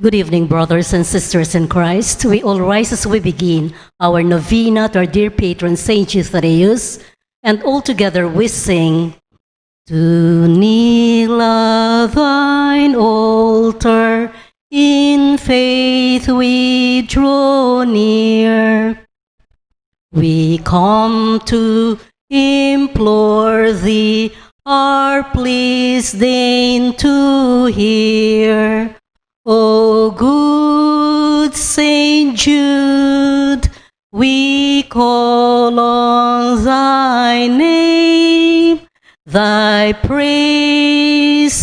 Good evening, brothers and sisters in Christ. We all rise as we begin our novena to our dear patron, Saint Jude Thaddeus, and all together we sing, "To kneel at thine altar, in faith we draw near. We come to implore thee, our pleas deign to hear. O good Saint Jude, we call on thy name, thy praises,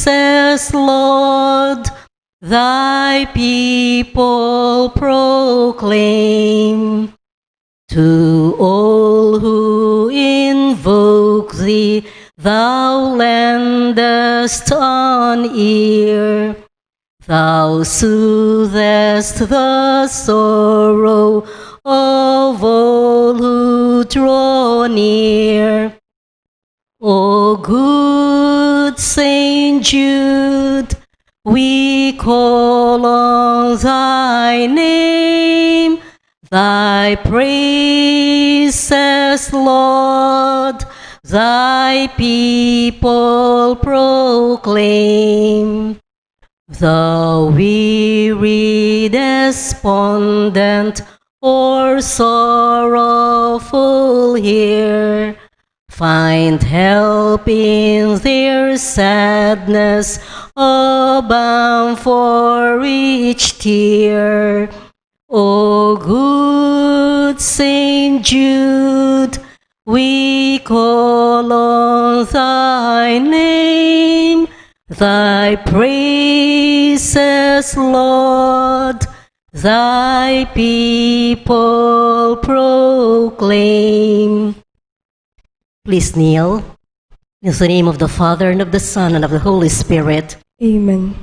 Lord, thy people proclaim. To all who invoke thee, thou lendest an ear. Thou soothest the sorrow of all who draw near. O good Saint Jude, we call on thy name, thy praises, Lord, thy people proclaim. The weary, despondent, or sorrowful here find help in their sadness, a balm for each tear. O good Saint Jude, we call on thy name, thy praises, Lord, thy people proclaim. Please kneel. In the name of the Father, and of the Son, and of the Holy Spirit. Amen.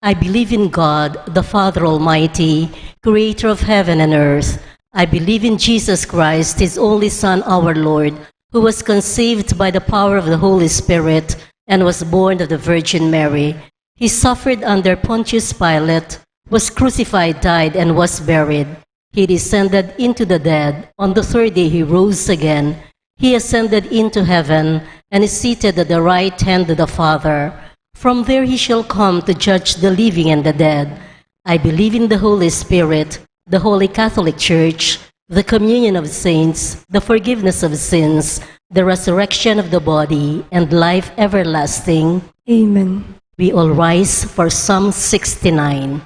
I believe in God, the Father Almighty, creator of heaven and earth. I believe in Jesus Christ, his only Son, our Lord, who was conceived by the power of the Holy Spirit and was born of the Virgin Mary. He suffered under Pontius Pilate, was crucified, died, and was buried. He descended into the dead. On the third day he rose again. He ascended into heaven and is seated at the right hand of the Father. From there he shall come to judge the living and the dead. I believe in the Holy Spirit, the Holy Catholic Church, the communion of saints, the forgiveness of sins, the resurrection of the body, and life everlasting. Amen. We all rise for Psalm 69.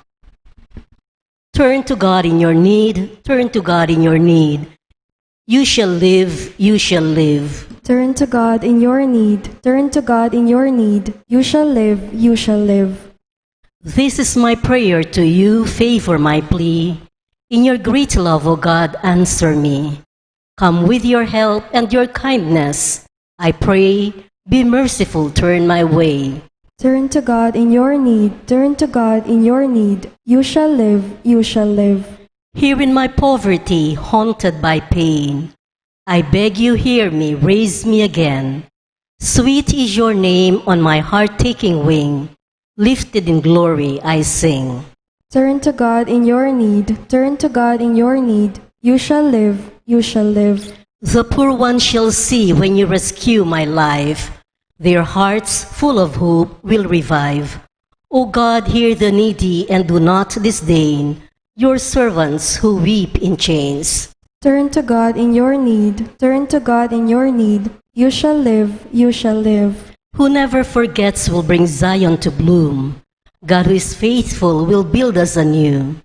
Turn to God in your need, turn to God in your need. You shall live, you shall live. Turn to God in your need, turn to God in your need. You shall live, you shall live. This is my prayer to you, favor my plea. In your great love, O God, answer me. Come with your help and your kindness. I pray, be merciful, turn my way. Turn to God in your need, turn to God in your need. You shall live, you shall live. Here in my poverty, haunted by pain, I beg you hear me, raise me again. Sweet is your name on my heart-taking wing. Lifted in glory I sing. Turn to God in your need, turn to God in your need. You shall live, you shall live. The poor one shall see when you rescue my life. Their hearts, full of hope, will revive. O God, hear the needy and do not disdain your servants who weep in chains. Turn to God in your need, turn to God in your need. You shall live, you shall live. Who never forgets will bring Zion to bloom. God who is faithful will build us anew.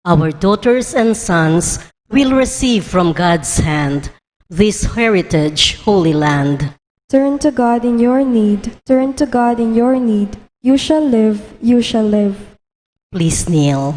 Our daughters and sons will receive from God's hand this heritage, holy land. Turn to God in your need, turn to God in your need. You shall live, you shall live. Please kneel.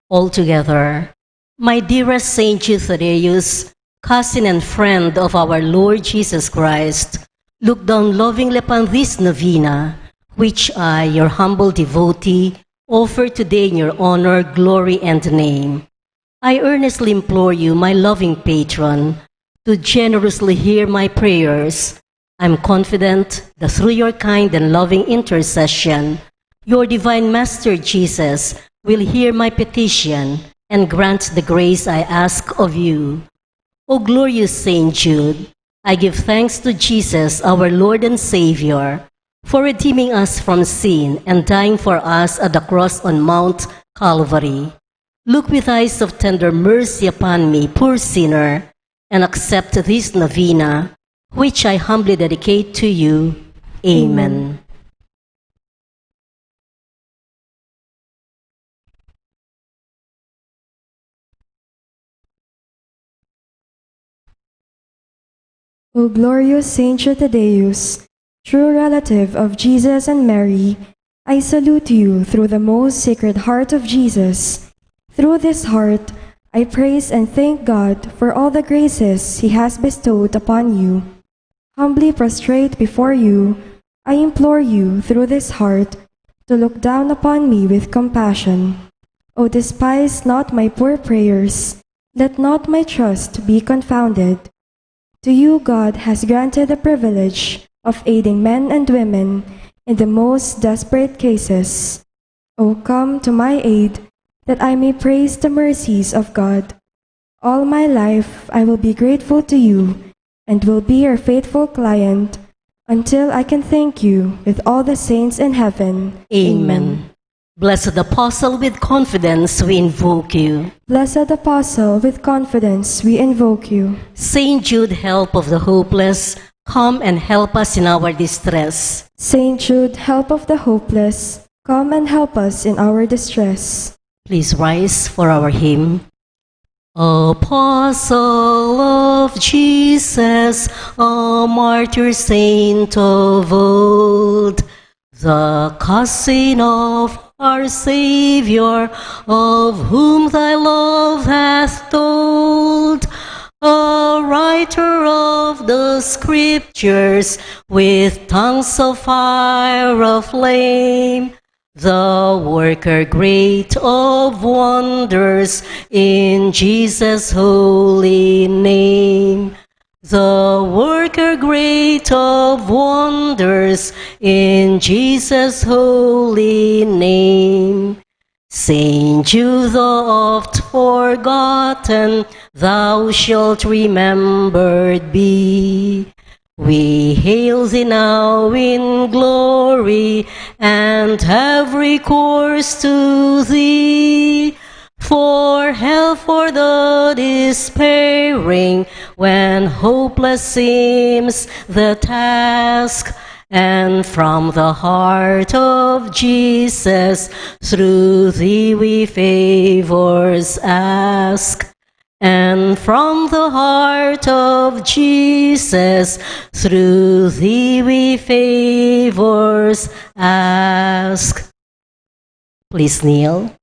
All together, my dearest Saint Jude Thaddeus, cousin and friend of our Lord Jesus Christ, look down lovingly upon this novena, which I, your humble devotee, offer today in your honor, glory, and name. I earnestly implore you, my loving patron, to generously hear my prayers. I'm confident that through your kind and loving intercession, your divine Master Jesus will hear my petition and grant the grace I ask of you. O glorious Saint Jude, I give thanks to Jesus, our Lord and Savior, for redeeming us from sin and dying for us at the cross on Mount Calvary. Look with eyes of tender mercy upon me, poor sinner, and accept this novena, which I humbly dedicate to you. Amen. O glorious Saint Thaddeus, true relative of Jesus and Mary, I salute you through the most sacred heart of Jesus. Through this heart, I praise and thank God for all the graces He has bestowed upon you. Humbly prostrate before you, I implore you through this heart to look down upon me with compassion. O despise not my poor prayers, let not my trust be confounded. To you God has granted the privilege of aiding men and women in the most desperate cases. O come to my aid, that I may praise the mercies of God. All my life I will be grateful to you and will be your faithful client until I can thank you with all the saints in heaven. Amen. Blessed Apostle, with confidence we invoke you. Blessed Apostle, with confidence we invoke you. Saint Jude, help of the hopeless, come and help us in our distress. Saint Jude, help of the hopeless, come and help us in our distress. Please rise for our hymn. Apostle of Jesus, a martyr saint of old, the cousin of our Savior, of whom thy love hath told, a writer of the Scriptures, with tongues of fire aflame, the worker great of wonders in Jesus' holy name. The worker great of wonders in Jesus' holy name. Saint Jude, oft forgotten, thou shalt remembered be. We hail thee now in glory, and have recourse to thee. For help for the despairing, when hopeless seems the task, and from the heart of Jesus, through thee we favors ask. And from the heart of Jesus, through thee we favors ask. Please kneel.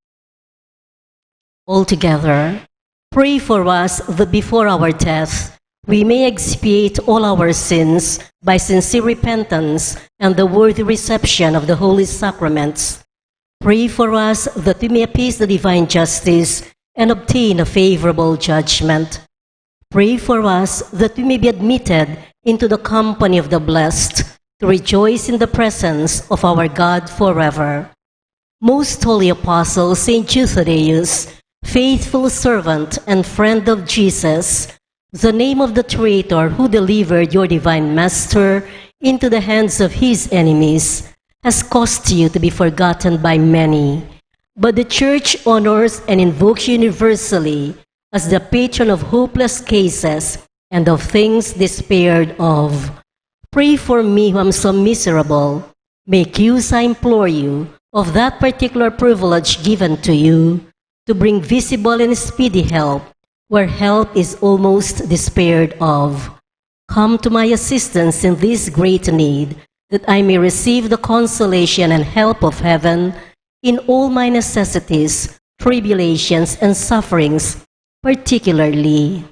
All together, pray for us that before our death, we may expiate all our sins by sincere repentance and the worthy reception of the holy sacraments. Pray for us that we may appease the divine justice and obtain a favorable judgment. Pray for us that we may be admitted into the company of the blessed, to rejoice in the presence of our God forever. Most Holy Apostle, Saint Jude Thaddeus, faithful servant and friend of Jesus, the name of the traitor who delivered your divine Master into the hands of his enemies has caused you to be forgotten by many. But the Church honors and invokes you universally as the patron of hopeless cases and of things despaired of. Pray for me who am so miserable. Make use, I implore you, of that particular privilege given to you, to bring visible and speedy help where help is almost despaired of. Come to my assistance in this great need, that I may receive the consolation and help of heaven in all my necessities, tribulations, and sufferings, particularly.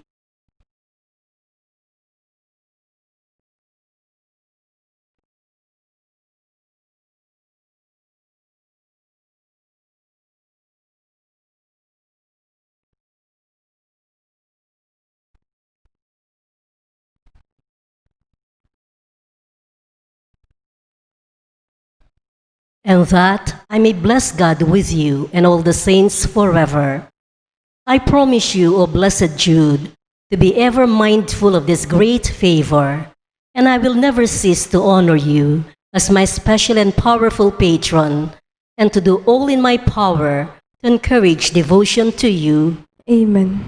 and that I may bless God with you and all the saints forever. I promise you, O blessed Jude, to be ever mindful of this great favor, and I will never cease to honor you as my special and powerful patron, and to do all in my power to encourage devotion to you. Amen.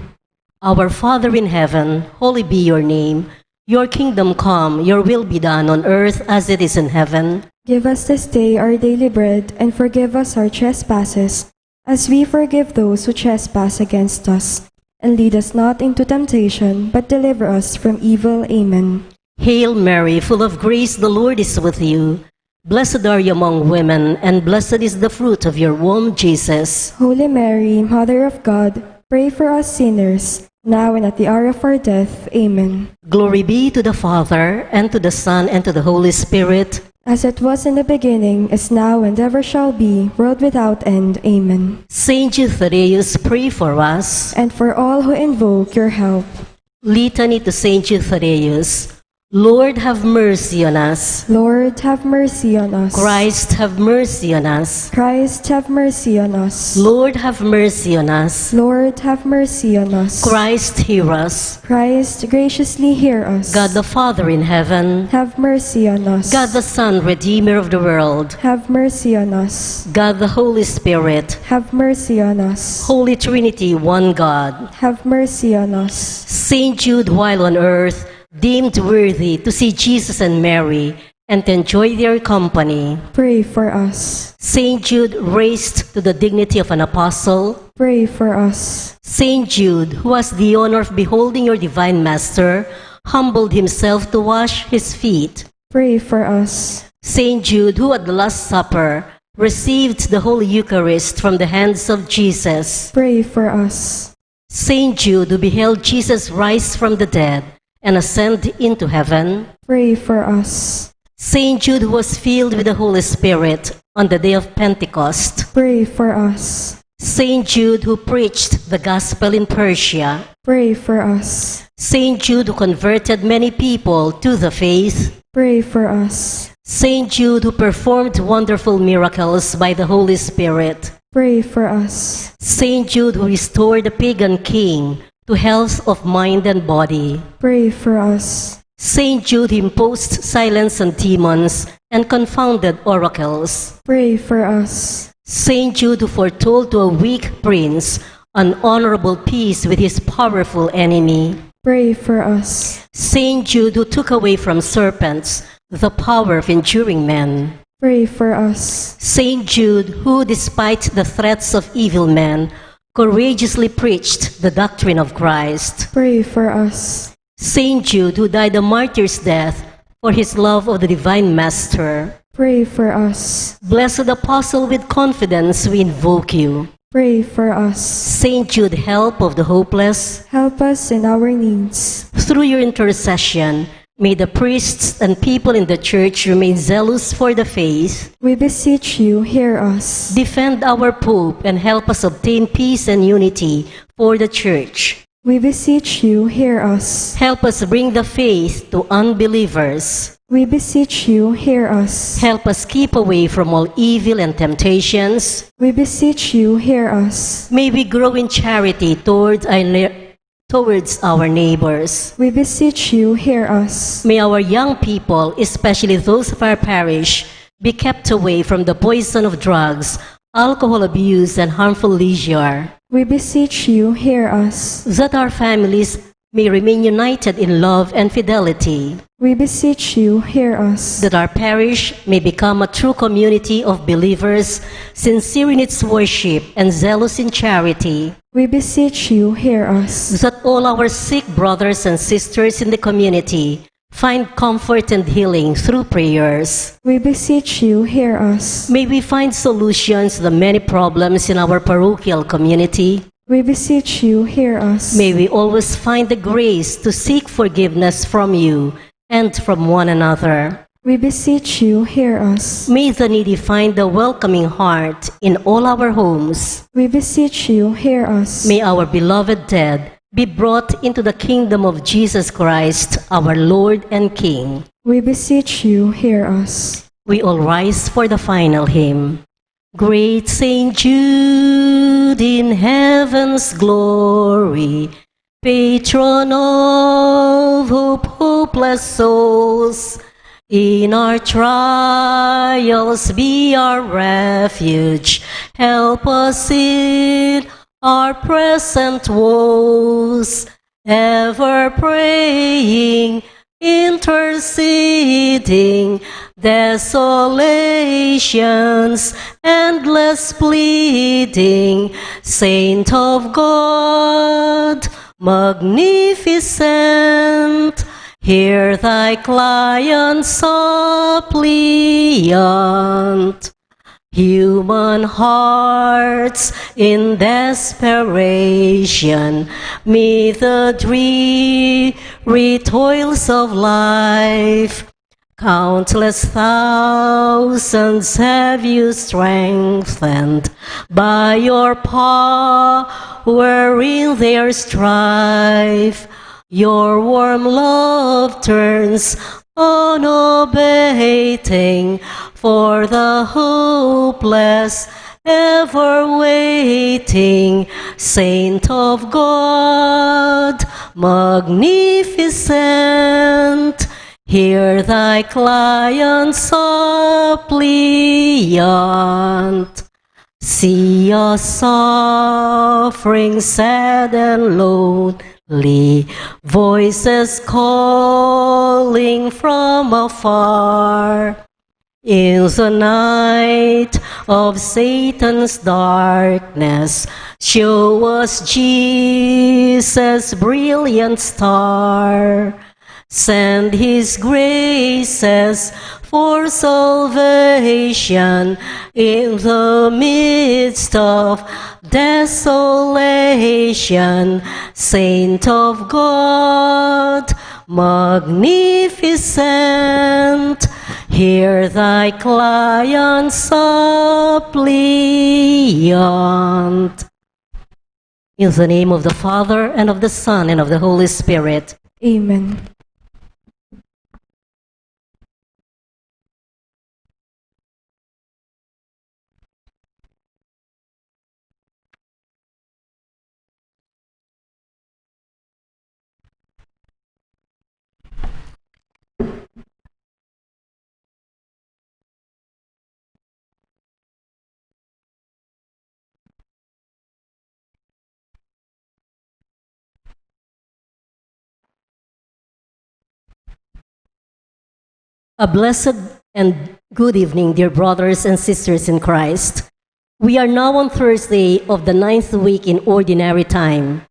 Our Father in heaven, holy be your name. Your kingdom come, your will be done on earth as it is in heaven. Give us this day our daily bread, and forgive us our trespasses, as we forgive those who trespass against us. And lead us not into temptation, but deliver us from evil. Amen. Hail Mary, full of grace, the Lord is with you. Blessed are you among women, and blessed is the fruit of your womb, Jesus. Holy Mary, Mother of God, pray for us sinners, now and at the hour of our death. Amen. Glory be to the Father, and to the Son, and to the Holy Spirit. As it was in the beginning, is now, and ever shall be, world without end. Amen. Saint Jude Thaddeus, pray for us. And for all who invoke your help. Litany to Saint Jude Thaddeus. Lord, have mercy on us. Lord, have mercy on us. Christ, have mercy on us. Christ, have mercy on us. Lord, have mercy on us. Lord, have mercy on us. Christ, hear us. Christ, graciously hear us. God the Father in heaven, have mercy on us. God the Son, Redeemer of the world, have mercy on us. God the Holy Spirit, have mercy on us. Holy Trinity, one God, have mercy on us. Saint Jude, while on earth, deemed worthy to see Jesus and Mary and to enjoy their company, pray for us. Saint Jude, raised to the dignity of an apostle, pray for us. Saint Jude, who has the honor of beholding your divine Master, humbled himself to wash his feet, pray for us. Saint Jude, who at the Last Supper received the Holy Eucharist from the hands of Jesus, pray for us. Saint Jude, who beheld Jesus rise from the dead and ascend into heaven, pray for us. Saint Jude, who was filled with the Holy Spirit on the day of Pentecost, pray for us. Saint Jude, who preached the gospel in Persia, pray for us. Saint Jude, who converted many people to the faith, pray for us. Saint Jude, who performed wonderful miracles by the Holy Spirit, pray for us. Saint Jude, who restored the pagan king to health of mind and body, pray for us. Saint Jude imposed silence on demons and confounded oracles, pray for us. Saint Jude, who foretold to a weak prince an honorable peace with his powerful enemy, pray for us. Saint Jude, who took away from serpents the power of enduring men, pray for us. Saint Jude, who, despite the threats of evil men, courageously preached the doctrine of Christ, pray for us. Saint Jude, who died a martyr's death for his love of the divine Master, pray for us. Blessed Apostle, with confidence we invoke you. Pray for us. Saint Jude, help of the hopeless, help us in our needs. Through your intercession, may the priests and people in the Church remain zealous for the faith. We beseech you, hear us. Defend our Pope and help us obtain peace and unity for the Church. We beseech you, hear us. Help us bring the faith to unbelievers. We beseech you, hear us. Help us keep away from all evil and temptations. We beseech you, hear us. May we grow in charity towards our neighbors. We beseech you, hear us. May our young people, especially those of our parish, be kept away from the poison of drugs, alcohol abuse, and harmful leisure. We beseech you, hear us. That our families may remain united in love and fidelity. We beseech you, hear us. That our parish may become a true community of believers, sincere in its worship and zealous in charity. We beseech you, hear us. That all our sick brothers and sisters in the community find comfort and healing through prayers. We beseech you, hear us. May we find solutions to the many problems in our parochial community. We beseech you, hear us. May we always find the grace to seek forgiveness from you and from one another. We beseech you, hear us. May the needy find a welcoming heart in all our homes. We beseech you, hear us. May our beloved dead be brought into the kingdom of Jesus Christ, our Lord and King. We beseech you, hear us. We all rise for the final hymn. Great Saint Jude in heaven's glory, patron of hopeless souls, in our trials be our refuge, help us in our present woes, ever praying, interceding, desolations, endless pleading, Saint of God, magnificent, hear thy client suppliant. Human hearts in desperation meet the dreary toils of life. Countless thousands have you strengthened by your power in their strife. Your warm love turns unabating for the hopeless, ever waiting. Saint of God, magnificent, hear thy client suppliant. See us suffering, sad and lonely, voices calling from afar. In the night of Satan's darkness, show us Jesus' brilliant star. Send his graces for salvation in the midst of desolation. Saint of God, magnificent, hear thy client suppliant. In the name of the Father, and of the Son, and of the Holy Spirit. Amen. A blessed and good evening, dear brothers and sisters in Christ. We are now on Thursday of the 9th week in Ordinary Time.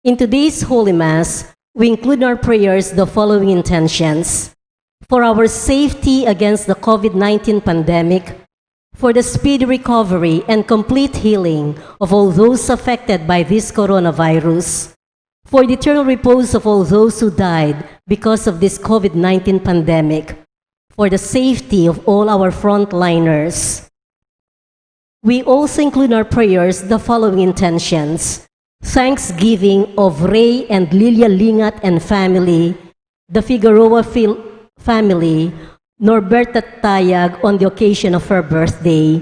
In today's Holy Mass, we include in our prayers the following intentions: for our safety against the COVID-19 pandemic, for the speedy recovery and complete healing of all those affected by this coronavirus, for the eternal repose of all those who died because of this COVID-19 pandemic, for the safety of all our frontliners. We also include in our prayers the following intentions: thanksgiving of Ray and Lilia Lingat and family, the Figueroa family, Norberta Tayag on the occasion of her birthday,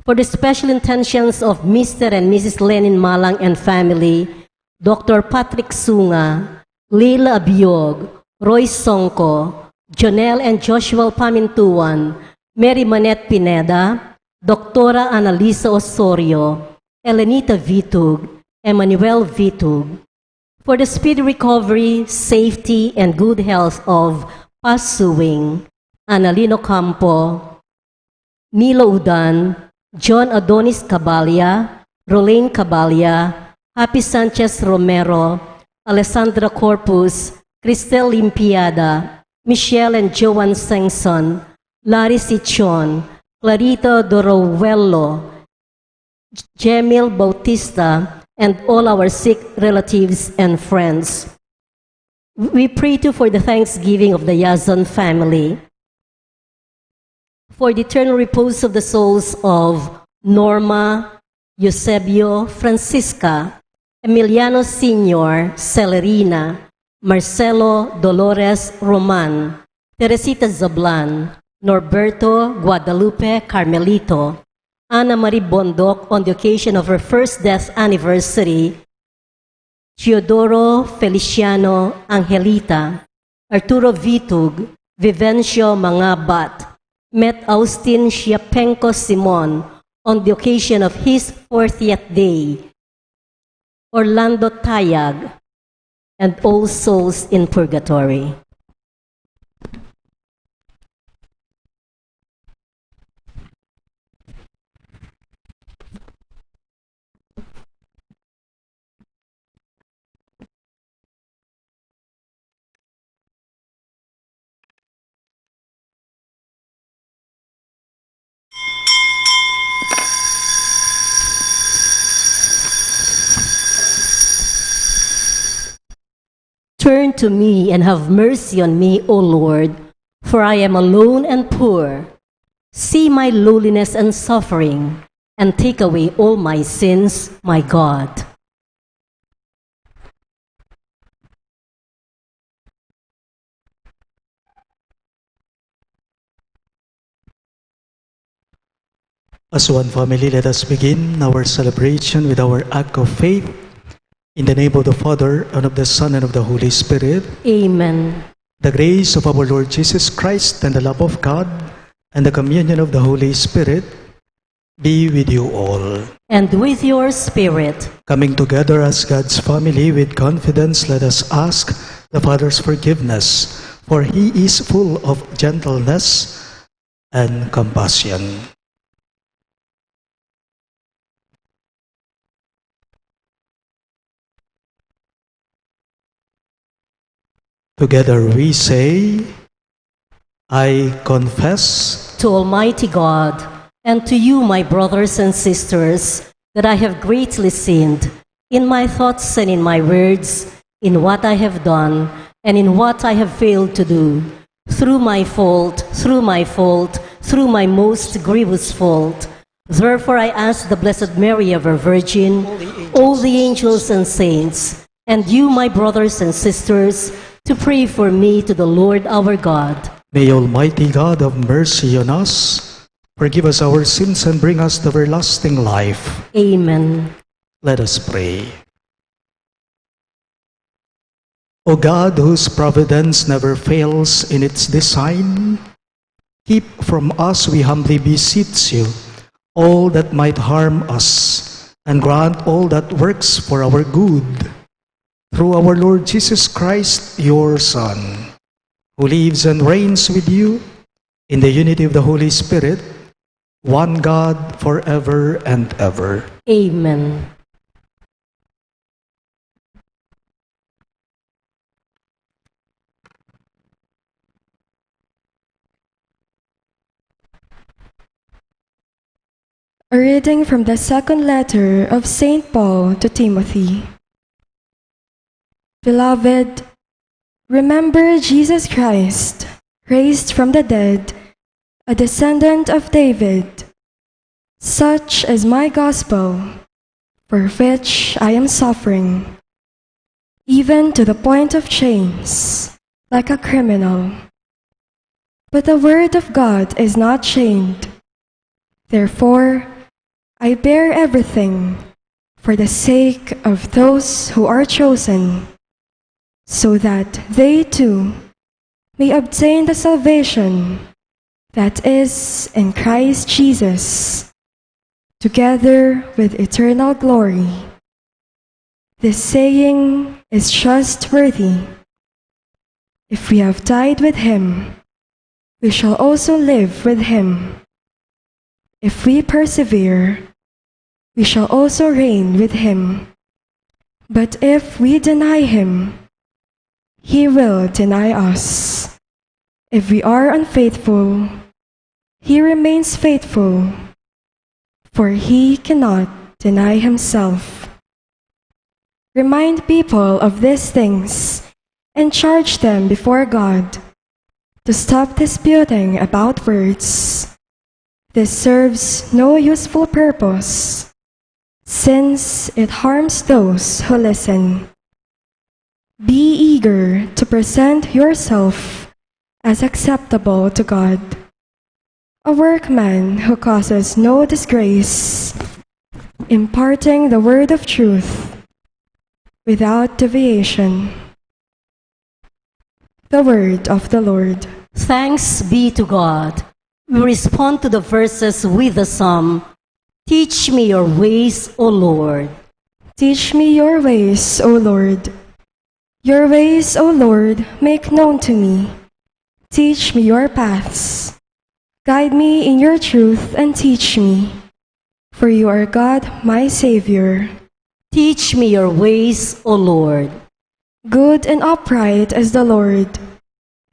for the special intentions of Mr. and Mrs. Lenin Malang and family, Dr. Patrick Sunga, Leila Abiog, Roy Songko, Jonel and Joshua Pamintuan, Mary Manette Pineda, Doctora Annalisa Osorio, Elenita Vitug, Emmanuel Vitug, for the speedy recovery, safety, and good health of Pasuwing, Analino Campo, Nilo Udan, John Adonis Cabalia, Rolane Cabalia, Happy Sanchez Romero, Alessandra Corpus, Cristel Limpiada, Michelle and Joan Sengson, Larry Sichon, Clarita Dorovello, Jemil Bautista, and all our sick relatives and friends. We pray too for the thanksgiving of the Yazan family, for the eternal repose of the souls of Norma, Eusebio, Francisca, Emiliano Sr., Celerina, Marcelo Dolores Roman, Teresita Zablan, Norberto Guadalupe Carmelito, Ana Marie Bondoc on the occasion of her first death anniversary, Teodoro Feliciano Angelita, Arturo Vitug, Vivencio Mangabat, met Austin Chiapenko Simon on the occasion of his 40th day, Orlando Tayag, and all souls in purgatory. Turn to me and have mercy on me, O Lord, for I am alone and poor. See my lowliness and suffering, and take away all my sins, my God. As one family, let us begin our celebration with our act of faith. In the name of the Father, and of the Son, and of the Holy Spirit. Amen. The grace of our Lord Jesus Christ, and the love of God, and the communion of the Holy Spirit be with you all. And with your spirit. Coming together as God's family with confidence, let us ask the Father's forgiveness, for He is full of gentleness and compassion. Together we say, I confess to Almighty God and to you, my brothers and sisters, that I have greatly sinned in my thoughts and in my words, in what I have done and in what I have failed to do, through my fault, through my most grievous fault. Therefore I ask the Blessed Mary, ever Virgin, all the angels and saints, and you, my brothers and sisters, to pray for me to the Lord our God. May Almighty God have mercy on us, forgive us our sins, and bring us to everlasting life. Amen. Let us pray. O God, whose providence never fails in its design, keep from us, we humbly beseech you, all that might harm us, and grant all that works for our good. Through our Lord Jesus Christ, your Son, who lives and reigns with you in the unity of the Holy Spirit, one God, forever and ever. Amen. A reading from the second letter of St. Paul to Timothy. Beloved, remember Jesus Christ, raised from the dead, a descendant of David. Such is my gospel, for which I am suffering, even to the point of chains, like a criminal. But the word of God is not chained. Therefore, I bear everything for the sake of those who are chosen, so that they too may obtain the salvation that is in Christ Jesus, together with eternal glory. This saying is trustworthy. If we have died with him, we shall also live with him. If we persevere, we shall also reign with him. But if we deny him, he will deny us. If we are unfaithful, he remains faithful, for he cannot deny himself. Remind people of these things and charge them before God to stop disputing about words. This serves no useful purpose, since it harms those who listen. Be eager to present yourself as acceptable to God, a workman who causes no disgrace, imparting the word of truth without deviation. The word of the Lord. Thanks be to God. We respond to the verses with the psalm, Teach me your ways, O Lord. Teach me your ways, O Lord. Your ways, O Lord, make known to me. Teach me your paths. Guide me in your truth and teach me. For you are God, my Savior. Teach me your ways, O Lord. Good and upright is the Lord.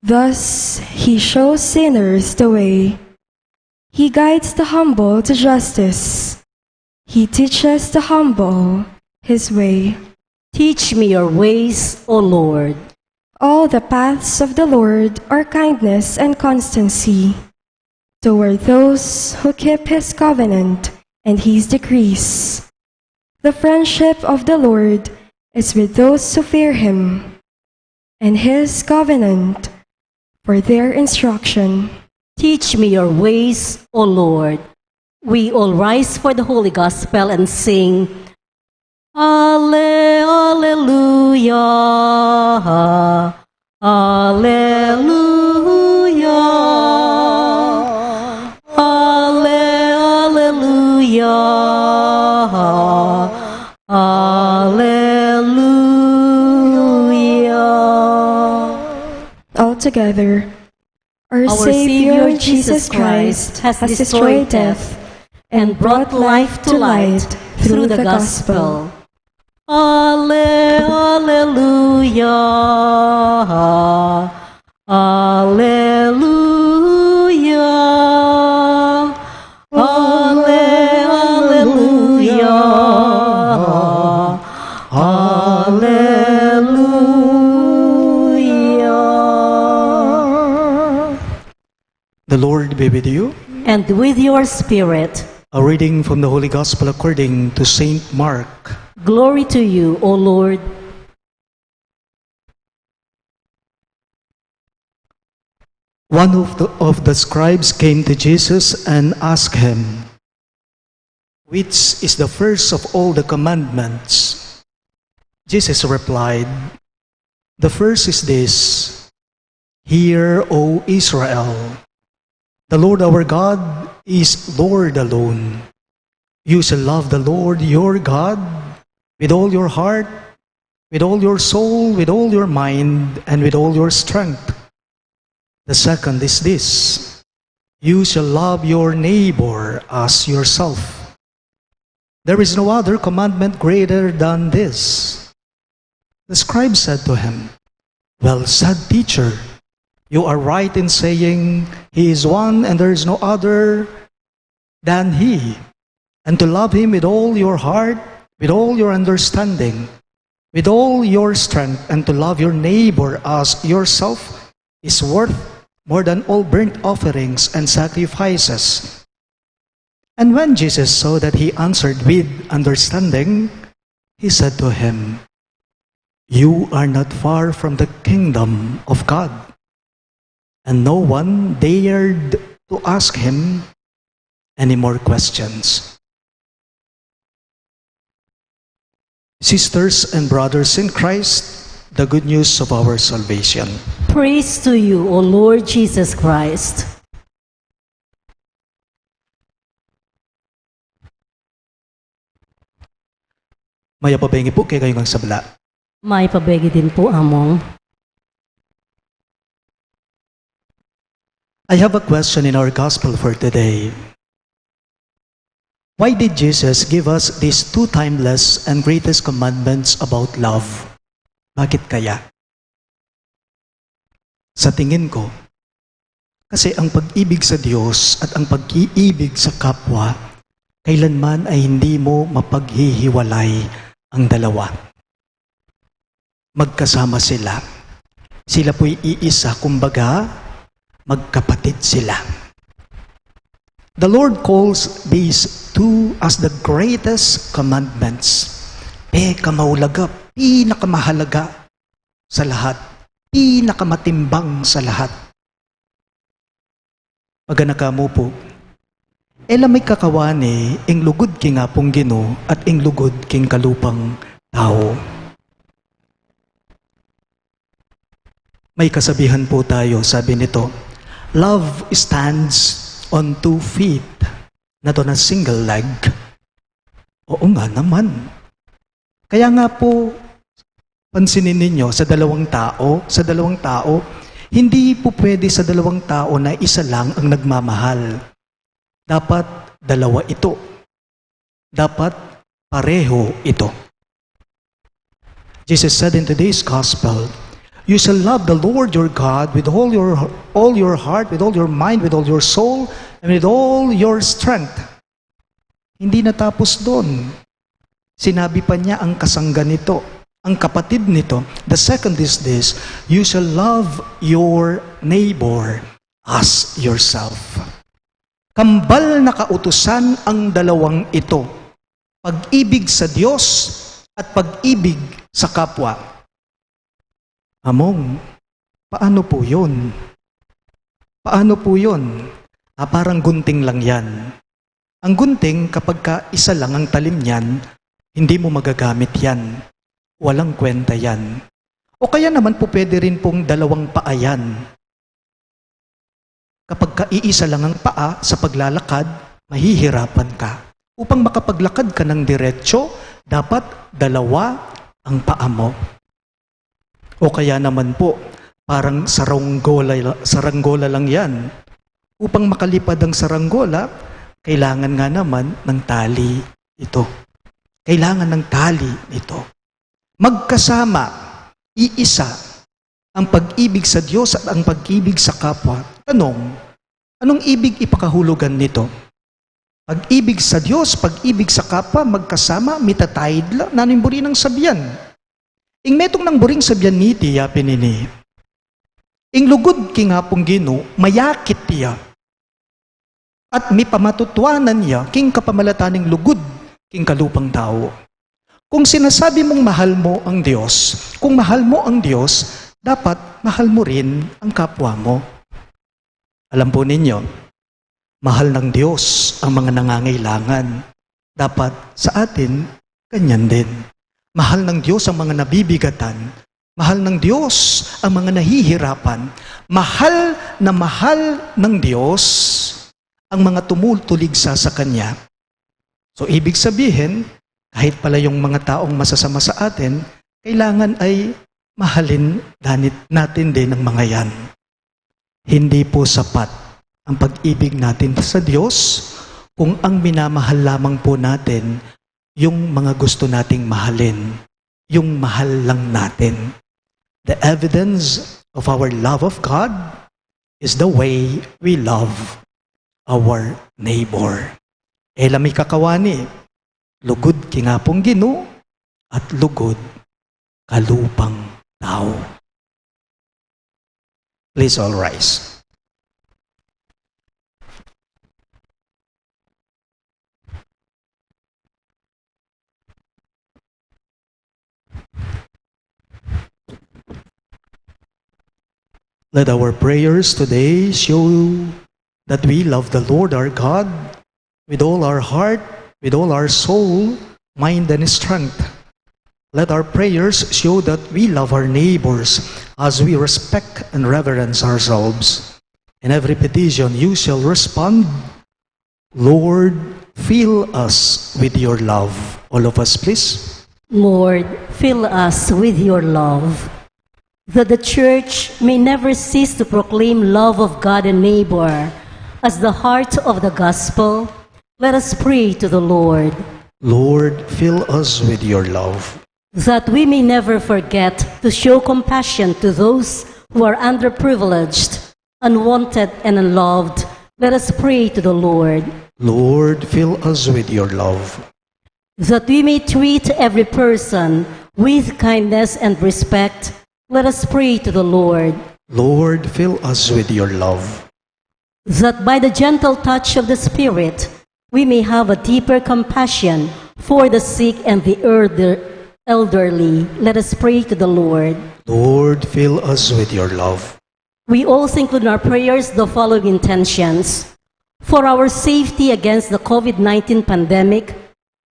Thus he shows sinners the way. He guides the humble to justice. He teaches the humble his way. Teach me your ways, O Lord. All the paths of the Lord are kindness and constancy toward those who keep his covenant and his decrees. The friendship of the Lord is with those who fear him, and his covenant for their instruction. Teach me your ways, O Lord. We all rise for the Holy Gospel and sing, Alleluia, Alleluia, Alleluia, Alleluia. All together. Our Savior Jesus Christ has destroyed death and brought life to light through the gospel. Alleluia, Alleluia, Alleluia, Alleluia. The Lord be with you. And with your spirit. A reading from the Holy Gospel according to Saint Mark. Glory to you, O Lord. One of the scribes came to Jesus and asked him, Which is the first of all the commandments? Jesus replied, The first is this, Hear, O Israel, the Lord our God is Lord alone. You shall love the Lord your God with all your heart, with all your soul, with all your mind, and with all your strength. The second is this, you shall love your neighbor as yourself. There is no other commandment greater than this. The scribe said to him, Well said, teacher. You are right in saying, He is one and there is no other than He. And to love Him with all your heart, with all your understanding, with all your strength, and to love your neighbor as yourself is worth more than all burnt offerings and sacrifices. And when Jesus saw that he answered with understanding, he said to him, You are not far from the kingdom of God. And no one dared to ask him any more questions. Sisters and brothers in Christ, the good news of our salvation. Praise to you, O Lord Jesus Christ. Maya pabengi po kay kayong sabla. May pabegi din po among. I have a question in our gospel for today. Why did Jesus give us these two timeless and greatest commandments about love? Bakit kaya? Sa tingin ko, kasi ang pag-ibig sa Diyos at ang pag-iibig sa kapwa, kailanman ay hindi mo mapaghihiwalay ang dalawa. Magkasama sila. Sila po'y iisa, kumbaga, magkapatid sila. The Lord calls these two as the greatest commandments. Pinakamaulaga, pinakamahalaga sa lahat, pinakamatimbang sa lahat. Paganaka mo po, ela may kakawani, ing lugod king apong Ginoo at ing lugod king kalupang tao. May kasabihan po tayo, sabi nito, love stands on 2 feet, not on a single leg. Oo nga naman. Kaya nga po, pansinin ninyo, sa dalawang tao, hindi po pwede sa dalawang tao na isa lang ang nagmamahal. Dapat dalawa ito. Dapat pareho ito. Jesus said in today's gospel, you shall love the Lord your God with all your heart, with all your mind, with all your soul, and with all your strength. Hindi natapos doon. Sinabi pa niya ang kasangga nito, ang kapatid nito. The second is this, you shall love your neighbor as yourself. Kambal na kautusan ang dalawang ito. Pag-ibig sa Diyos at pag-ibig sa kapwa. Among, paano po yun? Paano po yun? Parang gunting lang yan. Ang gunting, kapag ka isa lang ang talim niyan, hindi mo magagamit yan. Walang kwenta yan. O kaya naman po pwede rin pong dalawang paa yan. Kapag ka iisa lang ang paa sa paglalakad, mahihirapan ka. Upang makapaglakad ka ng diretsyo, dapat dalawa ang paa mo. O kaya naman po, parang saranggola lang yan. Upang makalipad ang saranggola, kailangan nga naman ng tali ito. Kailangan ng tali ito. Magkasama, iisa, ang pag-ibig sa Diyos at ang pag-ibig sa kapwa. Tanong, anong ibig ipakahulugan nito? Pag-ibig sa Diyos, pag-ibig sa kapwa, magkasama, mitatayid lang, nanimburi ng sabyan. Ing metong nang buring sabyan ni tiya pinini. Ing lugod king hapong Ginoo, mayakit tiya. At may pamatutwanan niya, king kapamalataning lugod, king kalupang tao. Kung sinasabi mong mahal mo ang Diyos, kung mahal mo ang Diyos, dapat mahal mo rin ang kapwa mo. Alam po ninyo, mahal ng Diyos ang mga nangangailangan. Dapat sa atin, ganyan din. Mahal ng Diyos ang mga nabibigatan. Mahal ng Diyos ang mga nahihirapan. Mahal ng Diyos ang mga tumultuligsa sa Kanya. So, ibig sabihin, kahit pala yung mga taong masasama sa atin, kailangan ay mahalin natin din ang mga yan. Hindi po sapat ang pag-ibig natin sa Diyos kung ang minamahal lamang po natin yung mga gusto nating mahalin, yung mahal lang natin. The evidence of our love of God is the way we love our neighbor. May kakawani, lugod kingapong Ginoo at lugod kalupang tao. Please all rise. Let our prayers today show that we love the Lord our God with all our heart, with all our soul, mind, and strength. Let our prayers show that we love our neighbors as we respect and reverence ourselves. In every petition you shall respond, Lord, fill us with your love. All of us, please. Lord, fill us with your love, that the Church may never cease to proclaim love of God and neighbor. As the heart of the gospel, let us pray to the Lord. Lord, fill us with your love, that we may never forget to show compassion to those who are underprivileged, unwanted, and unloved. Let us pray to the Lord. Lord, fill us with your love, that we may treat every person with kindness and respect. Let us pray to the Lord. Lord, fill us with your love, that by the gentle touch of the Spirit, we may have a deeper compassion for the sick and the elderly. Let us pray to the Lord. Lord, fill us with your love, We also include in our prayers the following intentions: for our safety against the COVID-19 pandemic,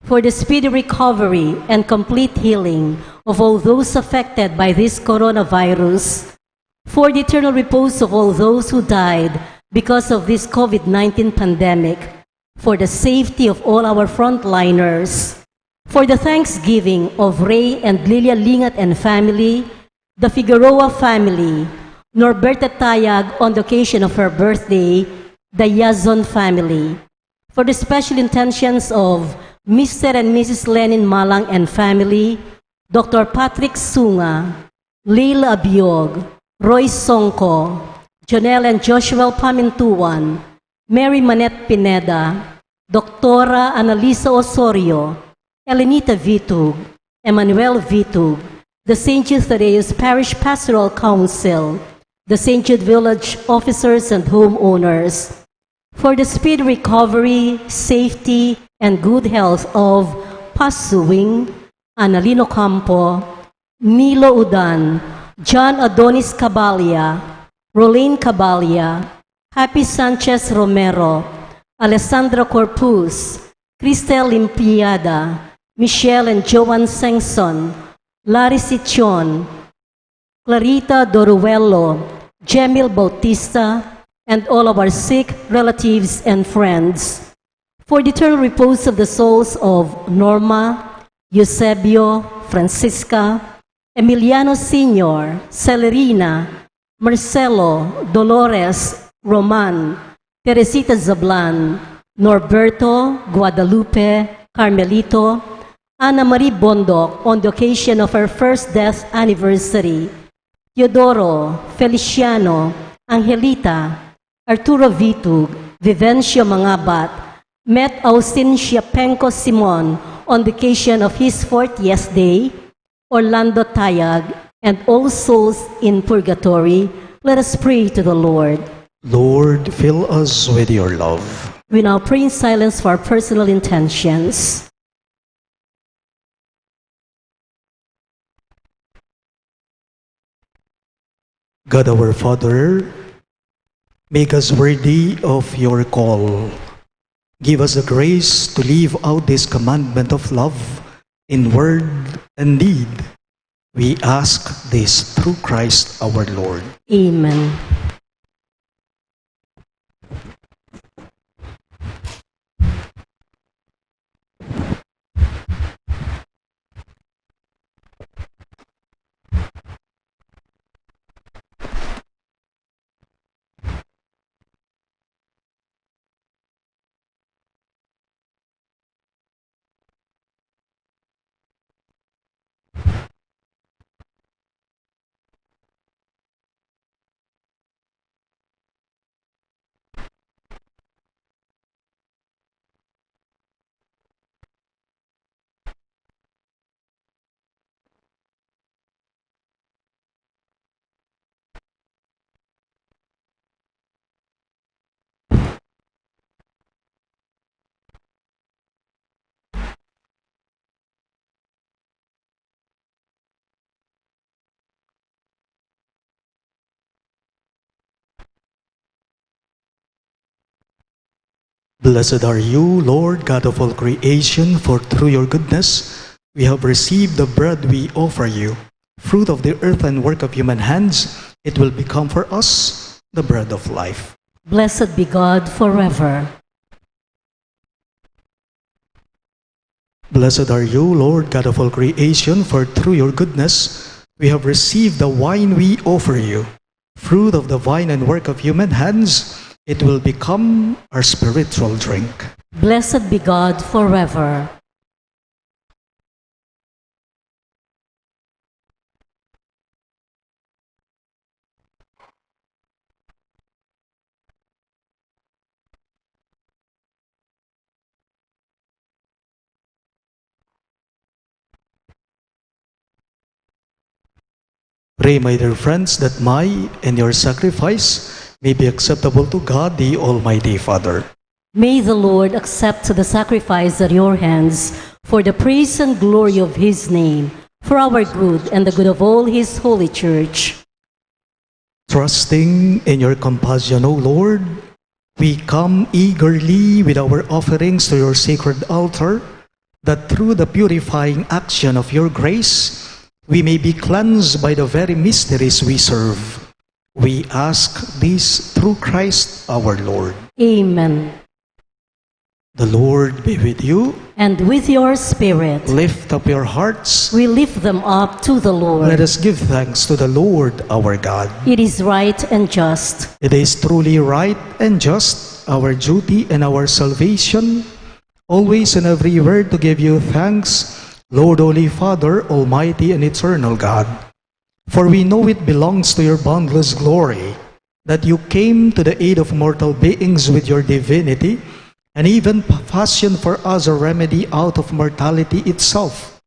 for the speedy recovery and complete healing of all those affected by this coronavirus, for the eternal repose of all those who died because of this COVID-19 pandemic, for the safety of all our frontliners, for the thanksgiving of Ray and Lilia Lingat and family, the Figueroa family, Norberta Tayag on the occasion of her birthday, the Yazon family, for the special intentions of Mr. and Mrs. Lenin Malang and family, Dr. Patrick Sunga, Leila Abiog, Roy Songko, Jonel and Joshua Pamintuan, Mary Manette Pineda, Dr. Annalisa Osorio, Elenita Vitug, Emmanuel Vitug, the St. Jude Thaddeus Parish Pastoral Council, the St. Jude Village officers and homeowners, for the speedy recovery, safety, and good health of Pasuwing, Analino Campo, Nilo Udan, John Adonis Cabalia, Rolene Cabalia, Happy Sanchez Romero, Alessandra Corpus, Cristel Limpiada, Michelle and Joan Sengson, Larry Sichon, Clarita Doruelo, Jemil Bautista, and all of our sick relatives and friends, for the eternal repose of the souls of Norma, Eusebio, Francisca, Emiliano Sr., Celerina, Marcelo, Dolores, Roman, Teresita Zablan, Norberto, Guadalupe, Carmelito, Ana Marie Bondok on the occasion of her first death anniversary, Teodoro, Feliciano, Angelita, Arturo Vitug, Vivencio Mangabat, met Austin Siapenko Simon on the occasion of his 40th day, Orlando Tayag, and all souls in purgatory. Let us pray to the Lord. Lord, fill us with your love. We now pray in silence for our personal intentions. God our Father, make us worthy of your call. Give us the grace to live out this commandment of love in word and deed. We ask this through Christ our Lord. Amen. Blessed are you, Lord God of all creation, for through your goodness we have received the bread we offer you. Fruit of the earth and work of human hands, it will become for us the bread of life. Blessed be God forever. Blessed are you, Lord God of all creation, for through your goodness we have received the wine we offer you. Fruit of the vine and work of human hands, it will become our spiritual drink. Blessed be God forever. Pray, my dear friends, that my and your sacrifice may be acceptable to God, the Almighty Father. May the Lord accept the sacrifice at your hands for the praise and glory of his name, for our good and the good of all his holy church. Trusting in your compassion, O Lord, we come eagerly with our offerings to your sacred altar, that through the purifying action of your grace, we may be cleansed by the very mysteries we serve. We ask this through Christ our Lord. Amen. The Lord be with you. And with your spirit, Lift up your hearts. we lift them up to the Lord. Let us give thanks to the Lord our God. It is right and just. It is truly right and just, our duty and our salvation, always and everywhere to give you thanks, Lord, Holy Father, Almighty and Eternal God. For we know it belongs to your boundless glory that you came to the aid of mortal beings with your divinity, and even fashioned for us a remedy out of mortality itself,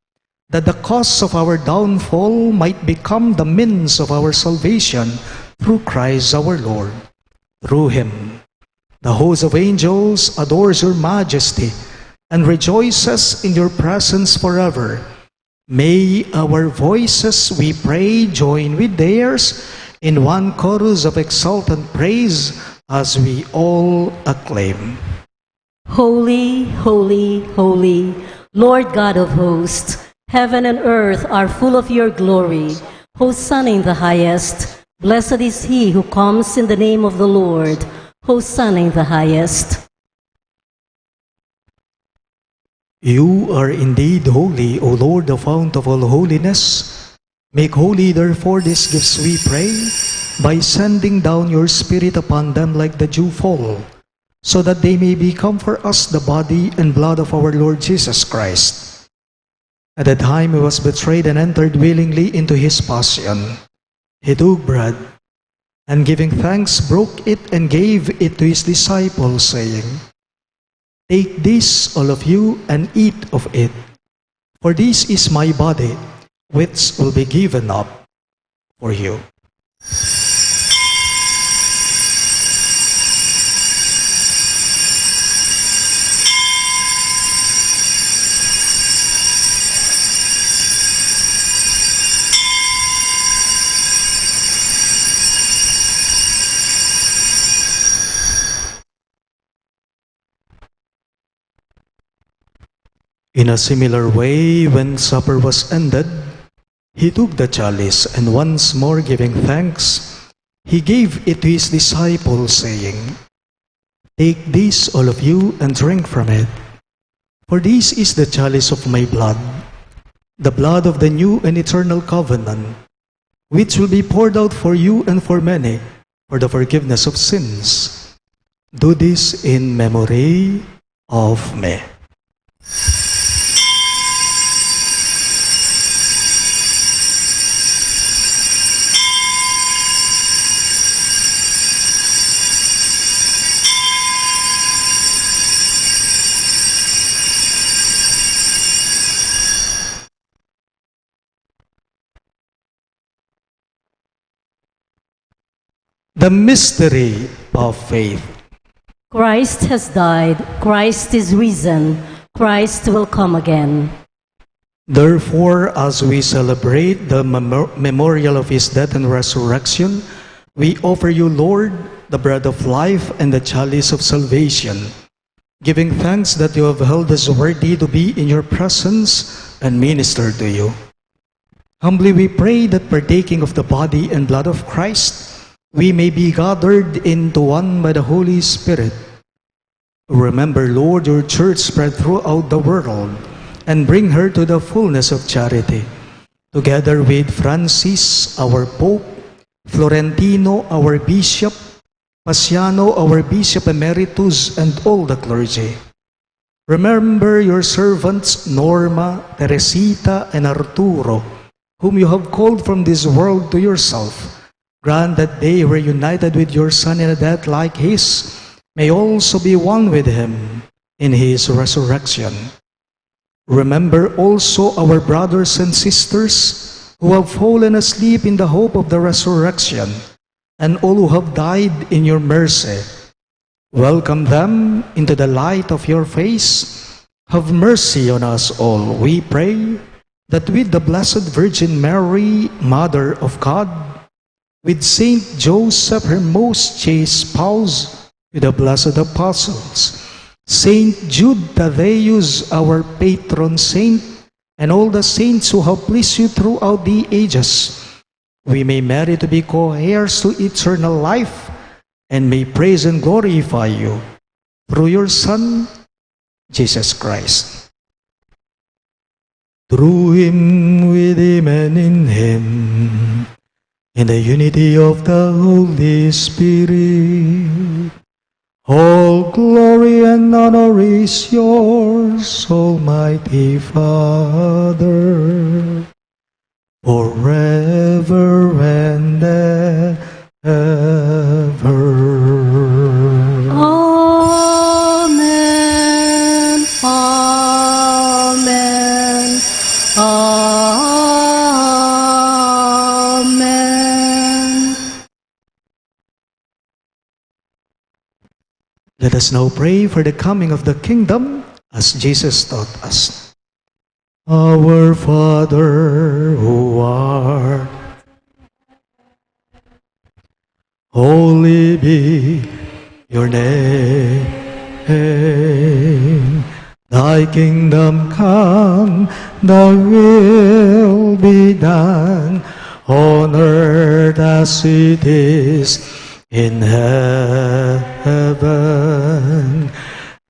that the cause of our downfall might become the means of our salvation through Christ our Lord. Through him, the host of angels adores your majesty and rejoices in your presence forever. May our voices, we pray, join with theirs in one chorus of exultant praise as we all acclaim. Holy, holy, holy, Lord God of hosts, heaven and earth are full of your glory. Hosanna in the highest. Blessed is he who comes in the name of the Lord. Hosanna in the highest. You are indeed holy, O Lord, the fount of all holiness. Make holy, therefore, these gifts, we pray, by sending down your Spirit upon them like the dewfall, so that they may become for us the body and blood of our Lord Jesus Christ. At the time he was betrayed and entered willingly into his passion, he took bread, and giving thanks, broke it and gave it to his disciples, saying, Take this, all of you, and eat of it, for this is my body, which will be given up for you. In a similar way, when supper was ended, he took the chalice, and once more giving thanks, he gave it to his disciples, saying, Take this, all of you, and drink from it. For this is the chalice of my blood, the blood of the new and eternal covenant, which will be poured out for you and for many, for the forgiveness of sins. Do this in memory of me. The mystery of faith. Christ has died. Christ is risen. Christ will come again. Therefore, as we celebrate the memorial of his death and resurrection, we offer you, Lord, the bread of life and the chalice of salvation, giving thanks that you have held us worthy to be in your presence and minister to you. Humbly we pray that partaking of the body and blood of Christ, we may be gathered into one by the Holy Spirit. Remember, Lord, your church spread throughout the world, and bring her to the fullness of charity, together with Francis, our Pope, Florentino, our Bishop, Paciano, our Bishop Emeritus, and all the clergy. Remember your servants Norma, Teresita, and Arturo, whom you have called from this world to yourself. Grant that they were united with your Son in a death like his, may also be one with him in his resurrection. Remember also our brothers and sisters who have fallen asleep in the hope of the resurrection, and all who have died in your mercy. Welcome them into the light of your face. Have mercy on us all, we pray, that with the Blessed Virgin Mary, Mother of God, with Saint Joseph, her most chaste spouse, with the blessed apostles, Saint Jude Thaddeus, our patron saint, and all the saints who have pleased you throughout the ages, we may merit to be co-heirs to eternal life, and may praise and glorify you through your Son, Jesus Christ. Through him, with him, and in him, in the unity of the Holy Spirit, all glory and honor is yours, Almighty Father, forever and ever. Amen. Amen. Amen. Let us now pray for the coming of the kingdom as Jesus taught us. Our Father, who art, holy be your name. Thy kingdom come, thy will be done, on earth as it is in heaven.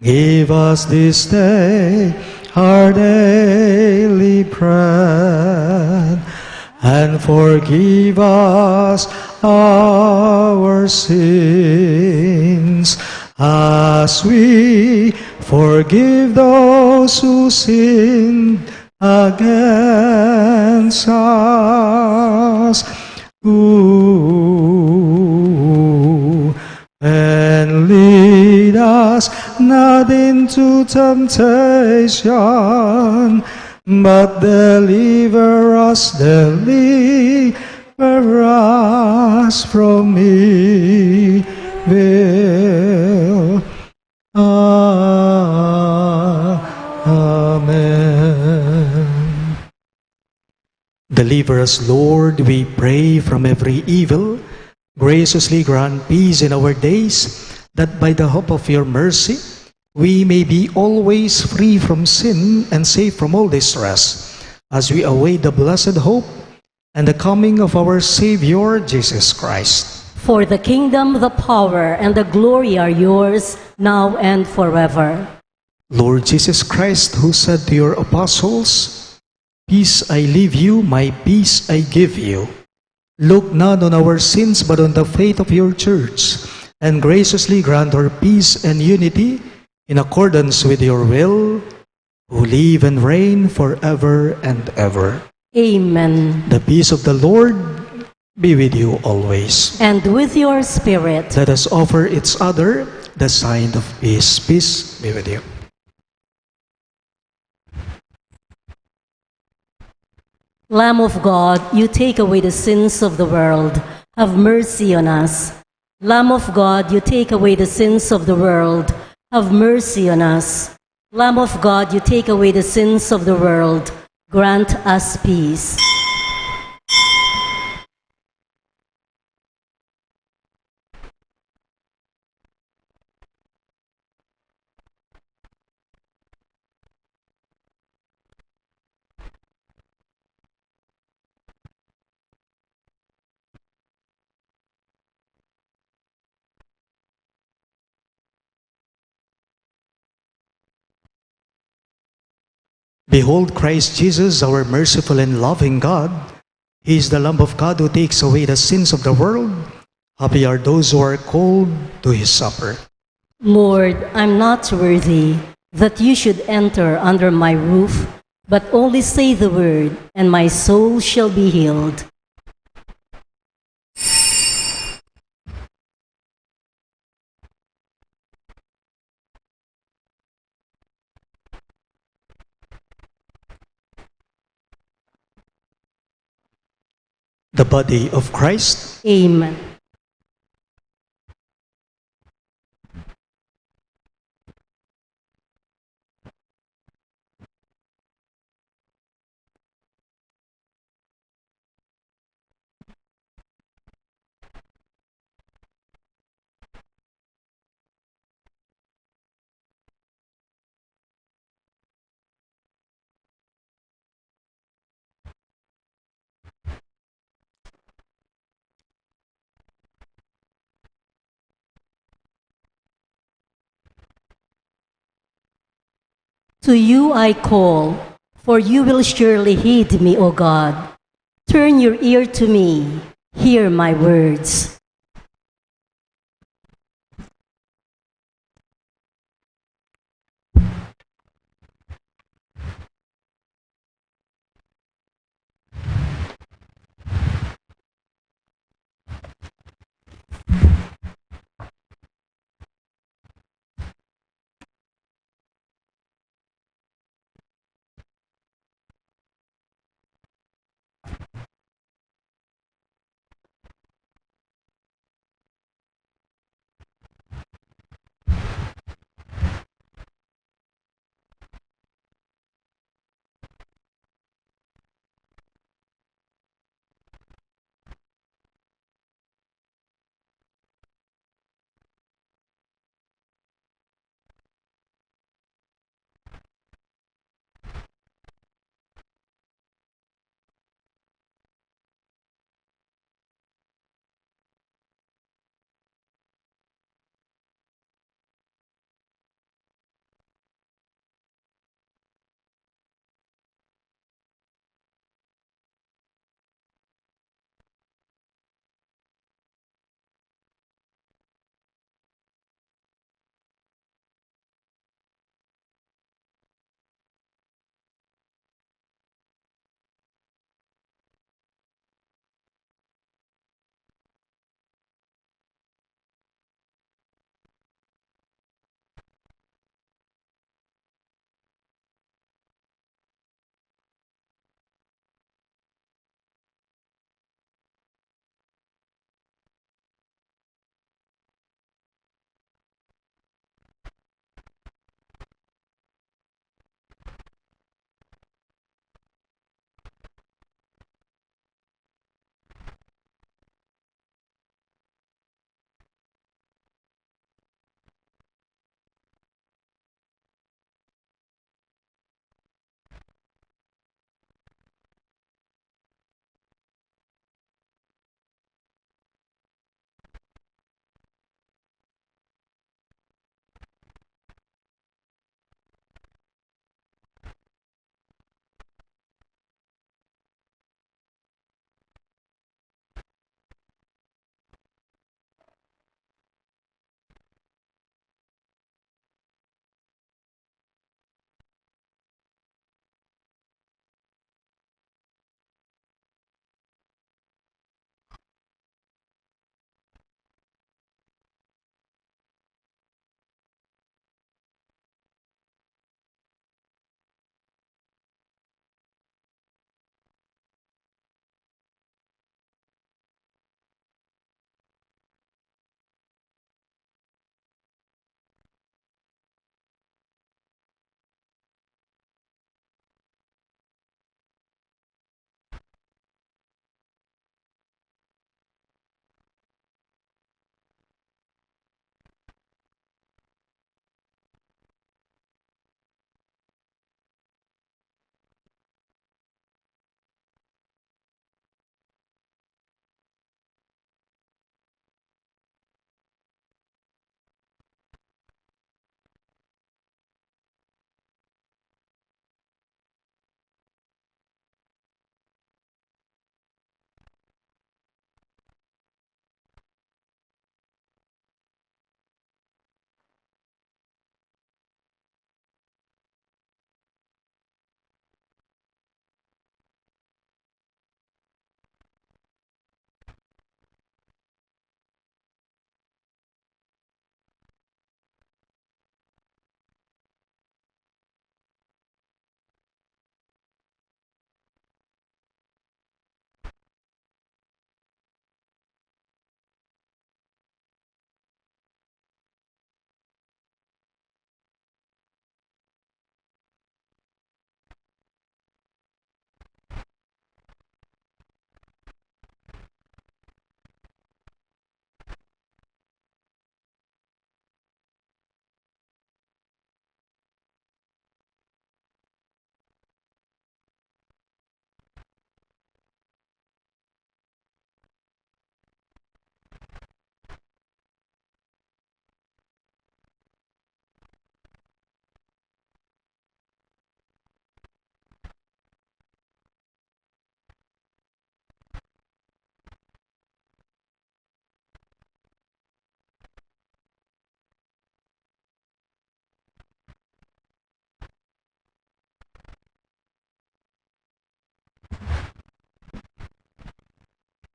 Give us this day our daily bread, and forgive us our sins, as we forgive those who sin against us. And lead us not into temptation, but deliver us from evil. Amen. Deliver us, Lord, we pray, from every evil. Graciously grant peace in our days, that by the hope of your mercy, we may be always free from sin and safe from all distress, as we await the blessed hope and the coming of our Savior, Jesus Christ. For the kingdom, the power, and the glory are yours, now and forever. Lord Jesus Christ, who said to your apostles, "Peace I leave you, my peace I give you," look not on our sins, but on the faith of your church, and graciously grant her peace and unity in accordance with your will, who live and reign forever and ever. Amen. The peace of the Lord be with you always. And with your spirit. Let us offer each other the sign of peace. Peace be with you. Lamb of God, you take away the sins of the world. Have mercy on us. Lamb of God, you take away the sins of the world. Have mercy on us. Lamb of God, you take away the sins of the world. Grant us peace. Behold Christ Jesus, our merciful and loving God. He is the Lamb of God who takes away the sins of the world. Happy are those who are called to his supper. Lord, I'm not worthy that you should enter under my roof, but only say the word, and my soul shall be healed. The body of Christ. Amen. To you I call, for you will surely heed me, O God. Turn your ear to me, hear my words.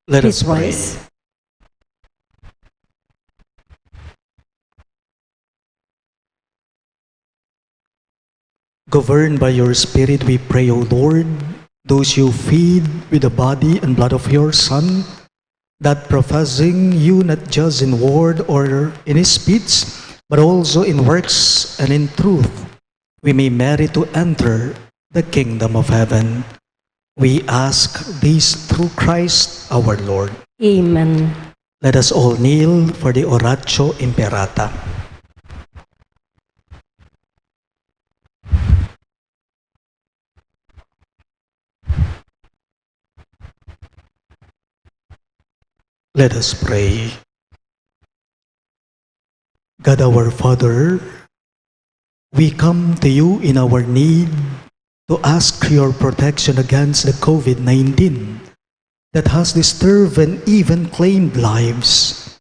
Let Please us pray. rise. Governed by your Spirit, we pray, O Lord, those you feed with the body and blood of your Son, that professing you not just in word or in his speech, but also in works and in truth, we may merit to enter the kingdom of heaven. We ask this through Christ our Lord. Amen. Let us all kneel for the Oratio Imperata. Let us pray. God our Father, we come to you in our need to ask your protection against the COVID-19 that has disturbed and even claimed lives.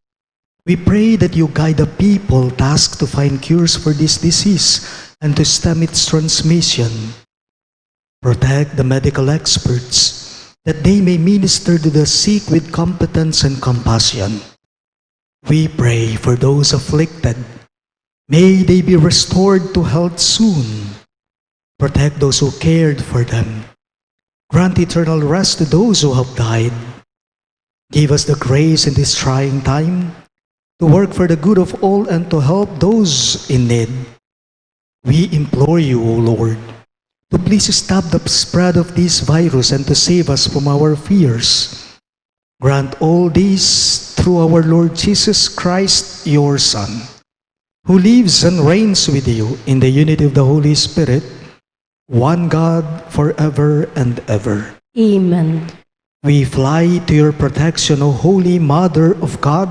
We pray that you guide the people tasked to find cures for this disease and to stem its transmission. Protect the medical experts that they may minister to the sick with competence and compassion. We pray for those afflicted. May they be restored to health soon. Protect those who cared for them. Grant eternal rest to those who have died. Give us the grace in this trying time to work for the good of all and to help those in need. We implore you, O Lord, to please stop the spread of this virus and to save us from our fears. Grant all this through our Lord Jesus Christ, your Son, who lives and reigns with you in the unity of the Holy Spirit, one God, forever and ever. Amen. We fly to your protection, O Holy Mother of God.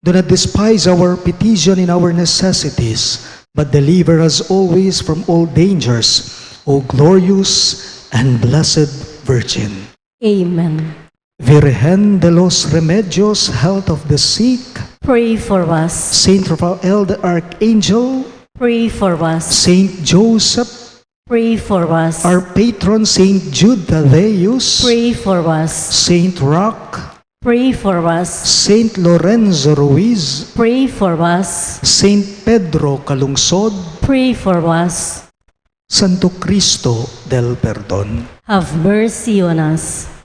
Do not despise our petition in our necessities, but deliver us always from all dangers, O glorious and blessed Virgin. Amen. Virgen de los Remedios, health of the sick, Pray for us. Saint Raphael the Archangel, Pray for us. Saint Joseph, Pray for us. our patron Saint Jude Thaddeus, Pray for us. Saint Roch, Pray for us. Saint Lorenzo Ruiz, Pray for us. Saint Pedro Calungsod, Pray for us. Santo Cristo del Perdón. Have mercy on us.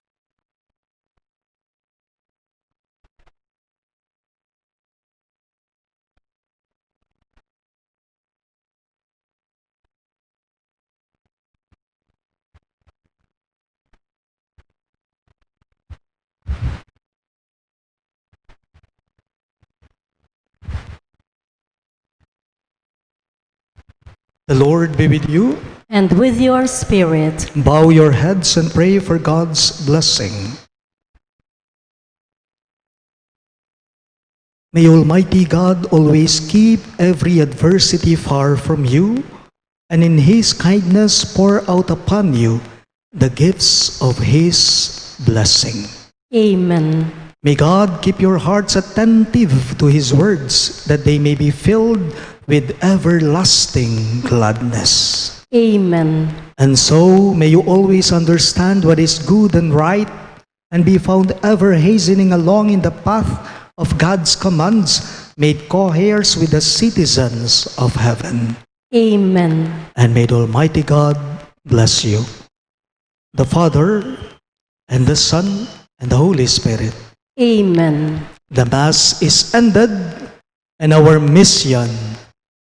The Lord be with you. And with your spirit. Bow your heads and pray for God's blessing. May Almighty God always keep every adversity far from you, and in His kindness pour out upon you the gifts of His blessing. Amen. May God keep your hearts attentive to His words, that they may be filled with everlasting gladness. Amen. And so may you always understand what is good and right, and be found ever hastening along in the path of God's commands, made co-heirs with the citizens of heaven. Amen. And may the Almighty God bless you, the Father, and the Son, and the Holy Spirit. Amen. The Mass is ended, and our mission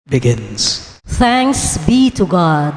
begins. Thanks be to God.